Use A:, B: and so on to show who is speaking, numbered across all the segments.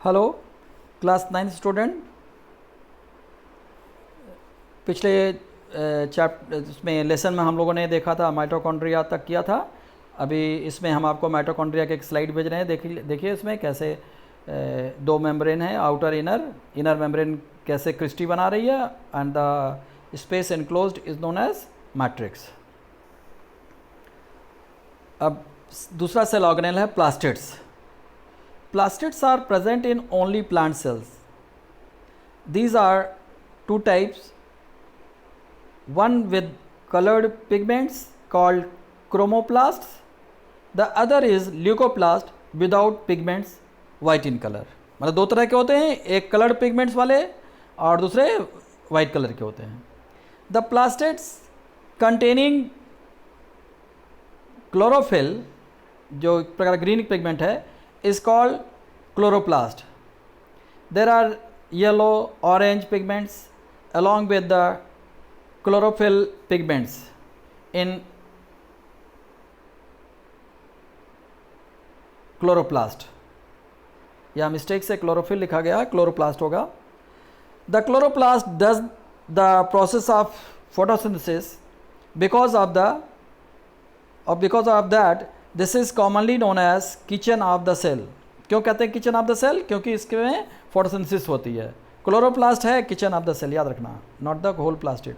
A: Hello class 9 student. पिछले chapter इसमें lesson में हम लोगों ने देखा था माइटोकॉन्ड्रिया तक किया था। अभी इसमें हम आपको माइटोकॉन्ड्रिया के एक स्लाइड भेज रहे हैं। देखिए इसमें कैसे दो मेम्ब्रेन है, आउटर इनर मेम्ब्रेन कैसे क्रिस्टी बना रही है and the space enclosed is known as matrix. अब दूसरा सेल ऑर्गेनेल है plastids. Plastids are present in only plant cells. These are two types, one with colored pigments called chromoplasts, the other is leucoplast without pigments, white in color. मतलब दो तरह के होते हैं, एक कलर्ड पिगमेंट्स वाले और दूसरे वाइट कलर के होते हैं। The plastids containing chlorophyll, जो एक प्रकार ग्रीन पिगमेंट है, is called chloroplast. There are yellow, orange pigments along with the chlorophyll pigments in chloroplast. या मिस्टेक से क्लोरोफिल लिखा गया, क्लोरोप्लास्ट होगा। The chloroplast does the process of photosynthesis because of that this is commonly known as kitchen of the cell. क्यों कहते हैं kitchen of the cell? क्योंकि इसके में फोटोसिंथेसिस होती है। क्लोरोप्लास्ट है किचन ऑफ द सेल, याद रखना, not the whole plastid.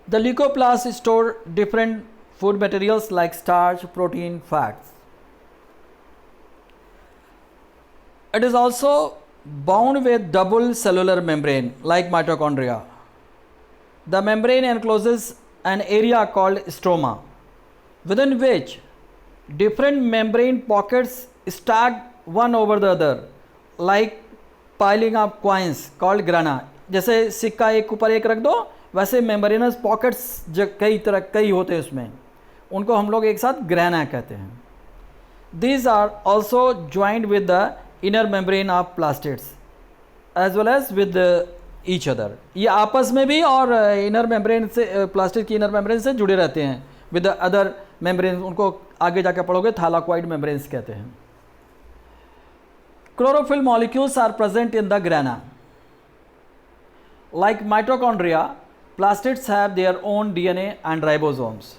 A: The leucoplast store different food materials like starch, protein, fats. It is also bound with double cellular membrane like mitochondria. The membrane encloses an area called stroma, within which different membrane pockets stack one over the other like piling up coins called grana। जैसे सिक्का एक ऊपर एक रख दो, वैसे membranes pockets जो कई होते हैं उसमें, उनको हम लोग एक साथ ग्राना कहते हैं। These are also joined with the inner membrane of plastids as well as with each other। ये आपस में भी और इनर मेम्ब्रेन से, प्लास्टिड की इनर मेम्ब्रेन से जुड़े रहते हैं विद द अदर मेम्ब्रेन। उनको आगे जाकर पढ़ोगे थालाक्वाइड मेम्ब्रेन्स कहते हैं। Chlorophyll molecules are present in the grana. Like mitochondria, plastids have their own DNA and ribosomes.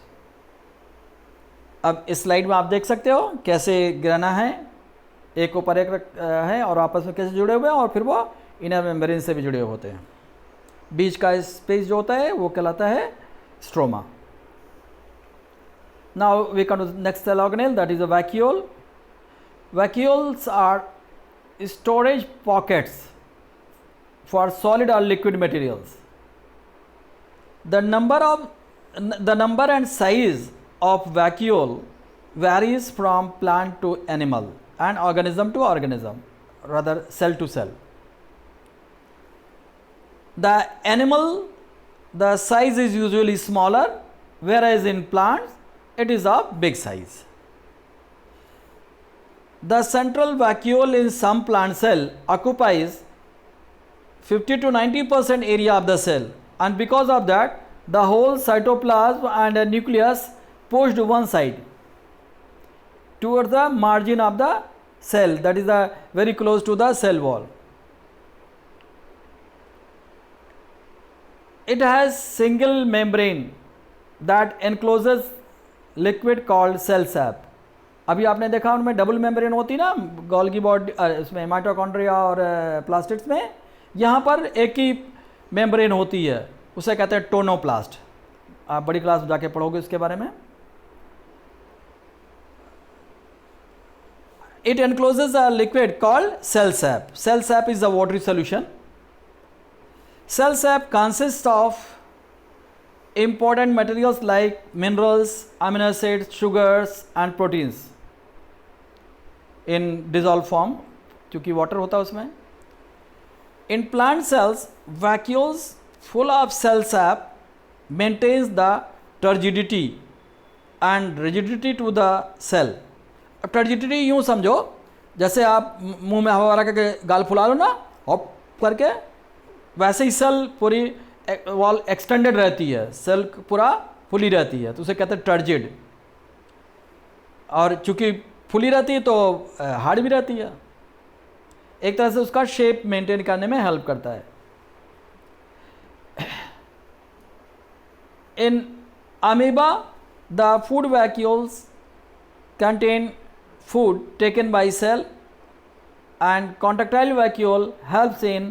A: अब इस स्लाइड में आप देख सकते हो कैसे ग्राना है, एक ऊपर एक है और आपस में कैसे जुड़े हुए हैं, और फिर वो इनर मेम्ब्रेन से भी जुड़े हुए होते हैं। बीच का स्पेस जो होता है वो कहलाता है stroma. Now we come to the next cell organelle, that is a vacuole. Vacuoles are storage pockets for solid or liquid materials. The number and size of vacuole varies from plant to animal and organism to organism, rather cell to cell. The animal, the size is usually smaller, whereas in plants it is of big size. The central vacuole in some plant cell occupies 50 to 90% area of the cell, and because of that the whole cytoplasm and the nucleus pushed one side towards the margin of the cell, that is very close to the cell wall. It has single membrane that encloses liquid called cell sap. अभी आपने देखा उनमें double membrane होती ना, Golgi body, इसमें mitochondria और plastids में, यहाँ पर एक ही मेम्ब्रेन होती है, उसे कहते हैं टोनोप्लास्ट। आप बड़ी क्लास में जाके पढ़ोगे इसके बारे में। It encloses a liquid called cell sap. Cell sap is a watery solution. Cell sap consist of important materials like minerals, amino acids, sugars and proteins in dissolved form, क्योंकि water होता है उसमें। In plant cells, vacuoles full of cell sap maintains the turgidity and rigidity to the cell। अब turgidity यूँ समझो जैसे आप मुंह में हवा करके गाल फुला लो ना, हॉप करके, वैसे ही सेल पूरी वॉल एक्सटेंडेड रहती है, सेल पूरा फुली रहती है, तो उसे कहते हैं टर्जिड। और चूँकि फुली रहती है तो हार्ड भी रहती है। एक तरह से उसका शेप मेंटेन करने में हेल्प करता है। In amoeba the food vacuoles contain food taken by cell, and contractile vacuole helps in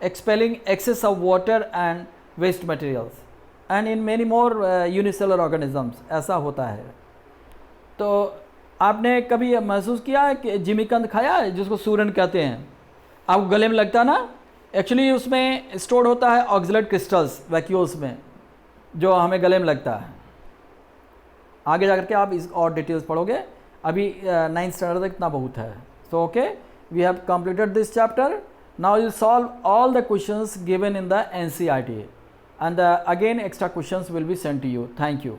A: expelling excess of water and waste materials, and in many more unicellular organisms ऐसा होता है। तो आपने कभी महसूस किया है कि जिमीकंद खाया है, जिसको सूरन कहते हैं, आपको गले में लगता है ना? एक्चुअली उसमें स्टोर होता है ऑक्सलेट क्रिस्टल्स वैक्यूल्स में, जो हमें गले में लगता है। आगे जाकर के आप इस और डिटेल्स पढ़ोगे, अभी 9th स्टैंडर्ड तक इतना बहुत है। So okay, we have completed this chapter. Now you solve all the questions given in the NCERT, and again extra questions will be sent to you. Thank you.